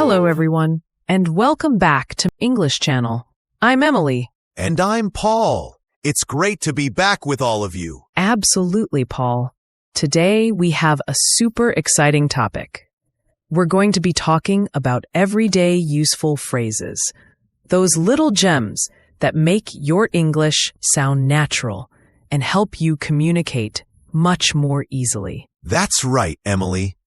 Hello, everyone, and welcome back to English Channel. I'm Emily. And I'm Paul. It's great to be back with all of you. Absolutely, Paul. Today, we have a super exciting topic. We're going to be talking about everyday useful phrases, those little gems that make your English sound natural and help you communicate much more easily. That's right, Emily.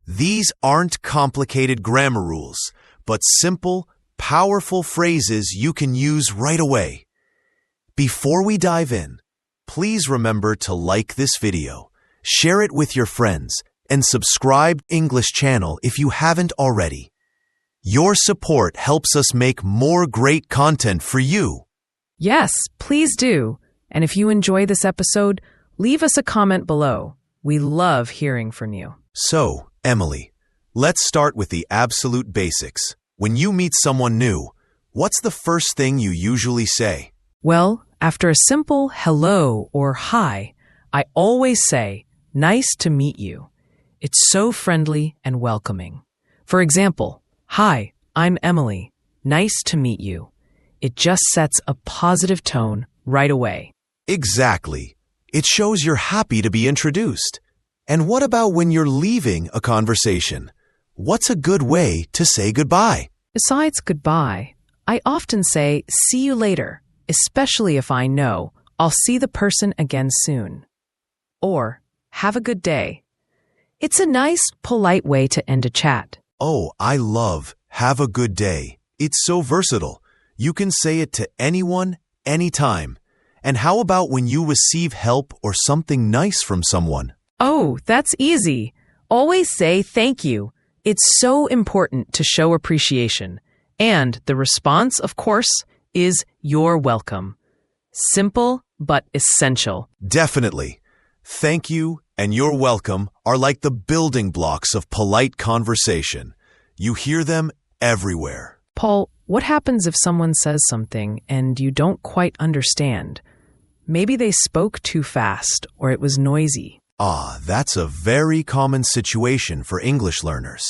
These aren't complicated grammar rules, but simple, powerful phrases you can use right away. Before we dive in, please remember to like this video, share it with your friends, and subscribe to English Channel if you haven't already. Your support helps us make more great content for you. Yes, please do. And if you enjoy this episode, leave us a comment below. We love hearing from you. So, Emily, let's start with the absolute basics. When you meet someone new, what's the first thing you usually say? Well, after a simple hello or hi, I always say, "Nice to meet you." It's so friendly and welcoming. For example, "Hi, I'm Emily. Nice to meet you." It just sets a positive tone right away. Exactly. It shows you're happy to be introduced. And what about when you're leaving a conversation? What's a good way to say goodbye? Besides goodbye, I often say, "See you later," especially if I know I'll see the person again soon. Or, "Have a good day." It's a nice, polite way to end a chat. Oh, I love "have a good day." It's so versatile. You can say it to anyone, anytime. And how about when you receive help or something nice from someone? Oh, that's easy. Always say thank you. It's so important to show appreciation. And the response, of course, is "you're welcome." Simple, but essential. Definitely. Thank you and "you're welcome" are like the building blocks of polite conversation. You hear them everywhere. Paul, what happens if someone says something and you don't quite understand? Maybe they spoke too fast or it was noisy. That's a very common situation for English learners.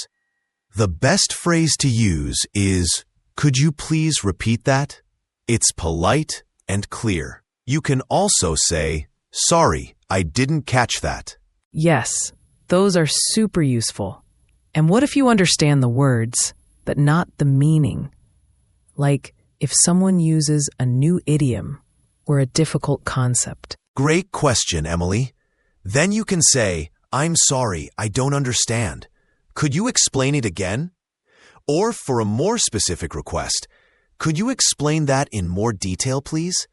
The best phrase to use is, "Could you please repeat that?" It's polite and clear. You can also say, "Sorry, I didn't catch that." Yes, those are super useful. And what if you understand the words, but not the meaning? Like if someone uses a new idiom or a difficult concept. Great question, Emily. Then you can say, "I'm sorry, I don't understand. Could you explain it again?" Or for a more specific request, "Could you explain that in more detail, please?"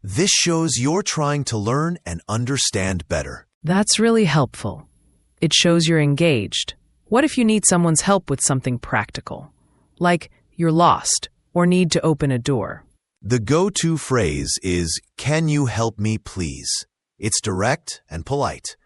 This shows you're trying to learn and understand better. That's really helpful. It shows you're engaged. What if you need someone's help with something practical? Like you're lost or need to open a door. The go-to phrase is, "Can you help me, please?" It's direct and polite.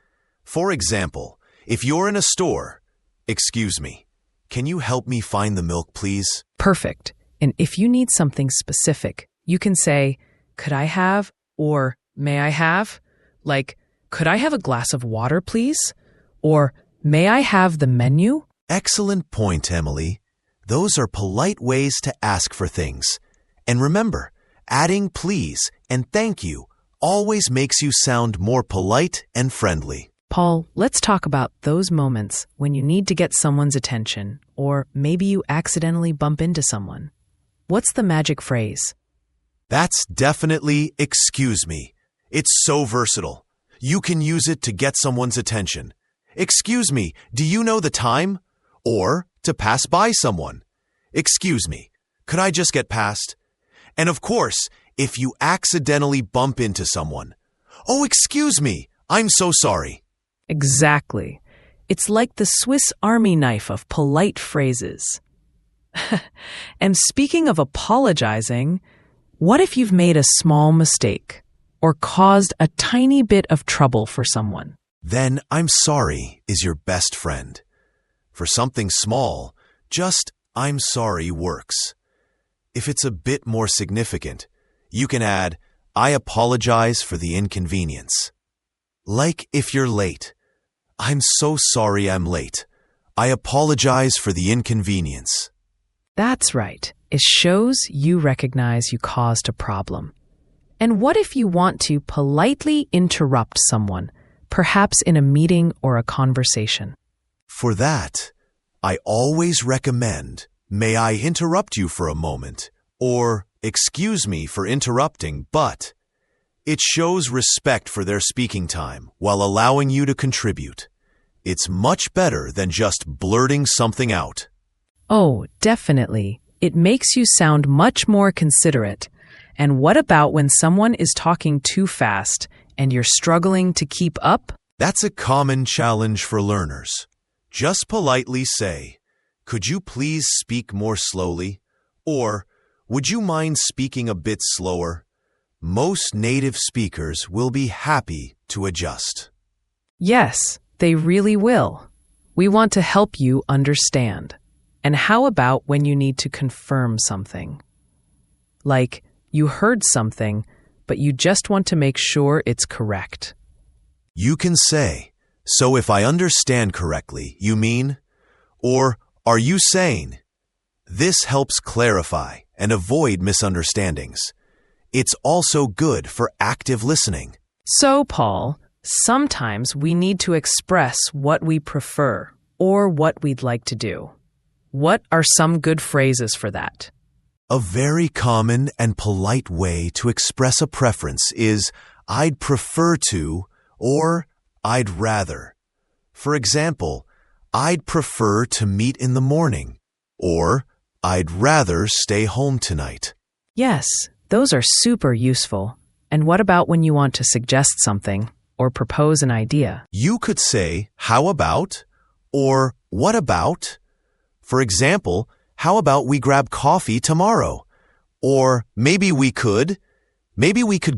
For example, if you're in a store, "Excuse me, can you help me find the milk, please?" Perfect. And if you need something specific, you can say, "Could I have," or "May I have?" Like, "Could I have a glass of water, please?" Or, "May I have the menu?" Excellent point, Emily. Those are polite ways to ask for things. And remember, adding "please" and "thank you" always makes you sound more polite and friendly. Paul, let's talk about those moments when you need to get someone's attention, or maybe you accidentally bump into someone. What's the magic phrase? That's definitely "excuse me." It's so versatile. You can use it to get someone's attention. "Excuse me, do you know the time?" Or to pass by someone. "Excuse me, could I just get past?" And of course, if you accidentally bump into someone, "Oh, excuse me, I'm so sorry." Exactly. It's like the Swiss Army knife of polite phrases. And speaking of apologizing, what if you've made a small mistake or caused a tiny bit of trouble for someone? Then "I'm sorry" is your best friend. For something small, just "I'm sorry" works. If it's a bit more significant, you can add, "I apologize for the inconvenience." Like if you're late, "I'm so sorry I'm late. I apologize for the inconvenience." That's right. It shows you recognize you caused a problem. And what if you want to politely interrupt someone, perhaps in a meeting or a conversation? For that, I always recommend, "May I interrupt you for a moment?" or "Excuse me for interrupting, but..." It shows respect for their speaking time while allowing you to contribute. It's much better than just blurting something out. Oh, definitely. It makes you sound much more considerate. And what about when someone is talking too fast and you're struggling to keep up? That's a common challenge for learners. Just politely say, "Could you please speak more slowly?" Or, "Would you mind speaking a bit slower?" Most native speakers will be happy to adjust. Yes, they really will. We want to help you understand. And how about when you need to confirm something? Like, you heard something, but you just want to make sure it's correct. You can say, "So if I understand correctly, you mean?" Or, "Are you saying?" This helps clarify and avoid misunderstandings. It's also good for active listening. So, Paul, sometimes we need to express what we prefer or what we'd like to do. What are some good phrases for that? A very common and polite way to express a preference is "I'd prefer to" or "I'd rather." For example, "I'd prefer to meet in the morning," or "I'd rather stay home tonight." Yes, those are super useful. And what about when you want to suggest something or propose an idea? You could say "How about?" or "What about?" For example, "How about we grab coffee tomorrow?" Or maybe we could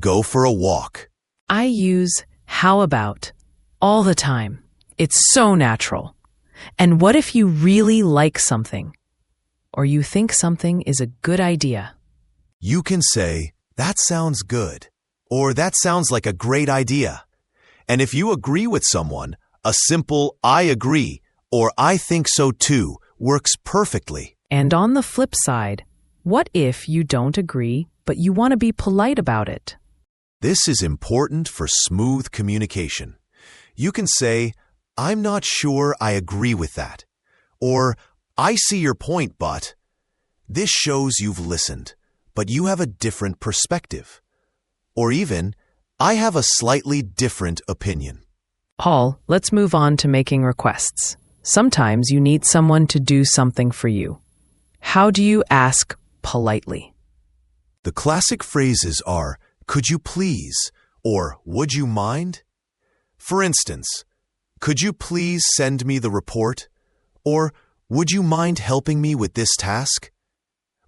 go for a walk." I use "how about" all the time. It's so natural. And what if you really like something? Or you think something is a good idea? You can say, "That sounds good," or "That sounds like a great idea." And if you agree with someone, a simple "I agree" or "I think so too" works perfectly. And on the flip side, what if you don't agree, but you want to be polite about it? This is important for smooth communication. You can say, "I'm not sure I agree with that," or "I see your point, but..." This shows you've listened, but you have a different perspective. Or even, "I have a slightly different opinion." Paul, let's move on to making requests. Sometimes you need someone to do something for you. How do you ask politely? The classic phrases are, "Could you please?" or "Would you mind?" For instance, "Could you please send me the report?" or "Would you mind helping me with this task?"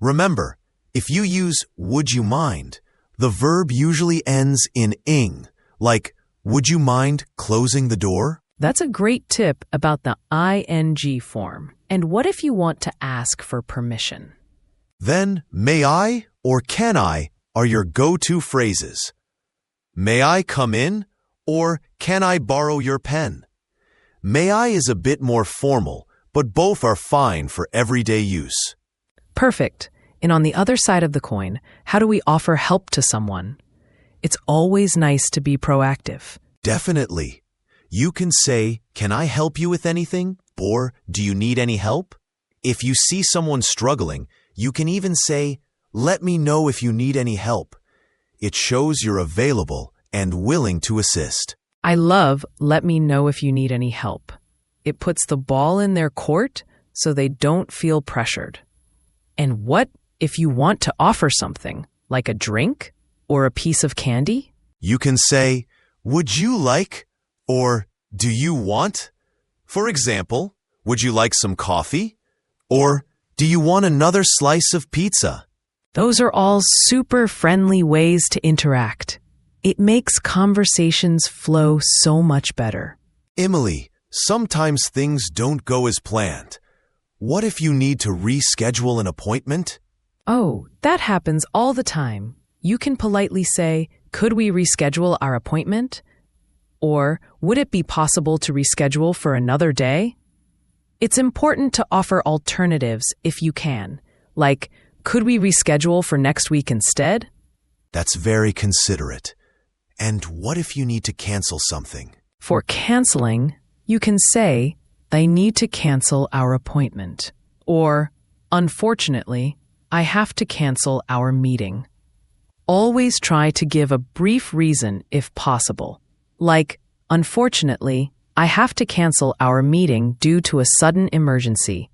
Remember, if you use "would you mind," the verb usually ends in ing, like "Would you mind closing the door?" That's a great tip about the ing form. And what if you want to ask for permission? Then "may I" or "can I" are your go-to phrases. "May I come in?" or "can I borrow your pen?" "May I" is a bit more formal, but both are fine for everyday use. Perfect. And on the other side of the coin, how do we offer help to someone? It's always nice to be proactive. Definitely. You can say, "Can I help you with anything?" or "Do you need any help?" If you see someone struggling, you can even say, "Let me know if you need any help." It shows you're available and willing to assist. I love "let me know if you need any help." It puts the ball in their court so they don't feel pressured. And what if you want to offer something, like a drink or a piece of candy? You can say, "Would you like?" or "Do you want?" For example, "Would you like some coffee?" or "Do you want another slice of pizza?" Those are all super friendly ways to interact. It makes conversations flow so much better. Emily, sometimes things don't go as planned. What if you need to reschedule an appointment? Oh, that happens all the time. You can politely say, "Could we reschedule our appointment?" Or, "Would it be possible to reschedule for another day?" It's important to offer alternatives if you can, Like, could we reschedule for next week instead? That's very considerate. And what if you need to cancel something? For canceling, you can say, I need to cancel our appointment. Or, unfortunately, I have to cancel our meeting. Always try to give a brief reason if possible. Like, unfortunately, I have to cancel our meeting due to a sudden emergency.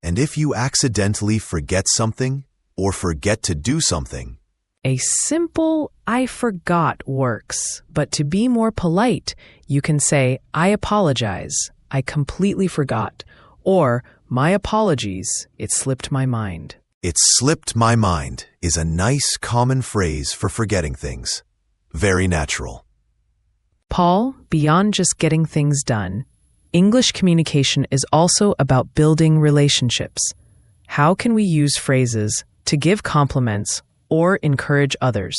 And if you accidentally forget something or forget to do something, A simple I forgot works, but to be more polite, you can say, I apologize, I completely forgot, or my apologies, it slipped my mind. it slipped my mind is a nice common phrase for forgetting things. Very natural. Paul, beyond just getting things done, English communication is also about building relationships. How can we use phrases to give compliments or encourage others?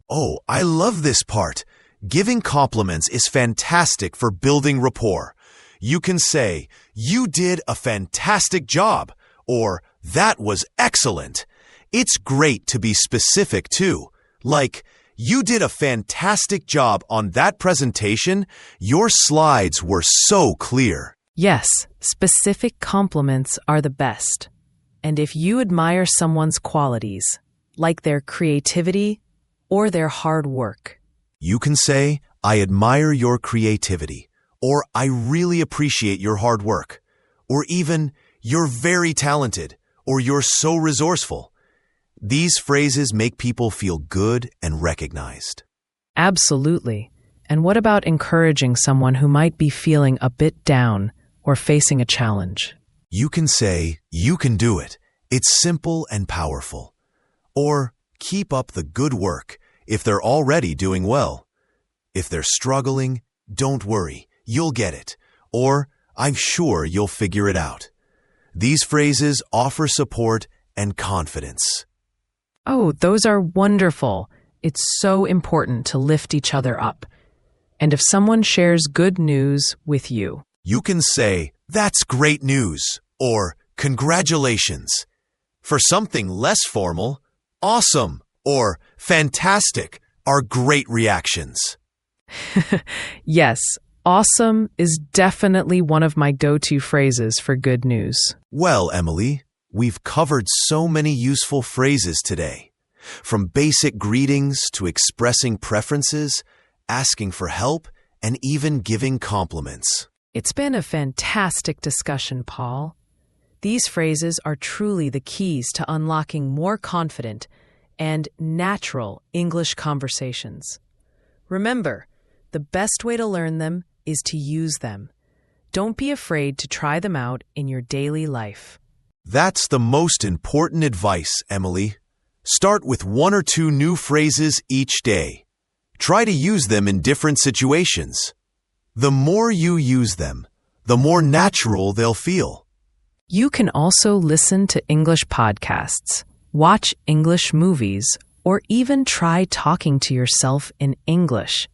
Oh, I love this part. Giving compliments is fantastic for building rapport. You can say, you did a fantastic job, or that was excellent. It's great to be specific too. Like, you did a fantastic job on that presentation. Your slides were so clear. Yes, specific compliments are the best. And if you admire someone's qualities, like their creativity or their hard work, You can say, I admire your creativity, or I really appreciate your hard work, or even, you're very talented, or you're so resourceful. These phrases make people feel good and recognized. absolutely. And what about encouraging someone who might be feeling a bit down or facing a challenge? You can say, you can do it. It's simple and powerful. Or, keep up the good work if they're already doing well. If they're struggling, don't worry, you'll get it. Or, I'm sure you'll figure it out. These phrases offer support and confidence. Oh, those are wonderful. It's so important to lift each other up. And if someone shares good news with you, You can say, that's great news, or congratulations. For something less formal, awesome or fantastic are great reactions. yes, awesome is definitely one of my go-to phrases for good news. Well, Emily, we've covered so many useful phrases today. From basic greetings to expressing preferences, asking for help, and even giving compliments. It's been a fantastic discussion, Paul. These phrases are truly the keys to unlocking more confident and natural English conversations. Remember, the best way to learn them is to use them. Don't be afraid to try them out in your daily life. That's the most important advice, Emily. Start with 1 or 2 new phrases each day. Try to use them in different situations. The more you use them, the more natural they'll feel. You can also listen to English podcasts, watch English movies, or even try talking to yourself in English.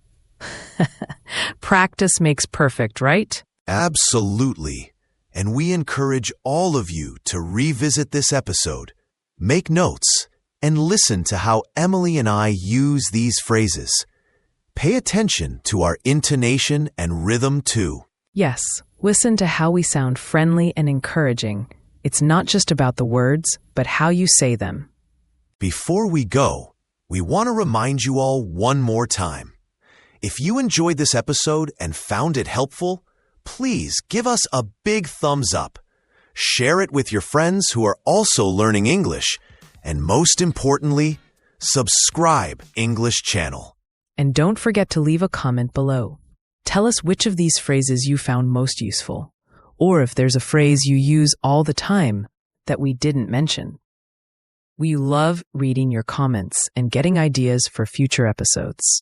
Practice makes perfect, right? Absolutely. And we encourage all of you to revisit this episode, make notes, and listen to how Emily and I use these phrases. Pay attention to our intonation and rhythm too. Yes, listen to how we sound friendly and encouraging. It's not just about the words, but how you say them. Before we go, we want to remind you all one more time. If you enjoyed this episode and found it helpful, please give us a big thumbs up. Share it with your friends who are also learning English. And most importantly, subscribe English channel. And don't forget to leave a comment below. Tell us which of these phrases you found most useful, or if there's a phrase you use all the time that we didn't mention. We love reading your comments and getting ideas for future episodes.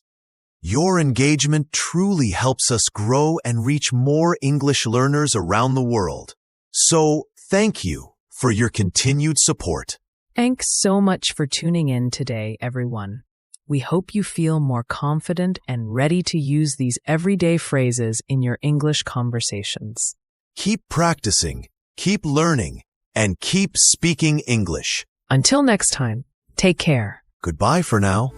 Your engagement truly helps us grow and reach more English learners around the world. So, thank you for your continued support. Thanks so much for tuning in today, everyone. We hope you feel more confident and ready to use these everyday phrases in your English conversations. Keep practicing, keep learning, and keep speaking English. Until next time, take care. Goodbye for now.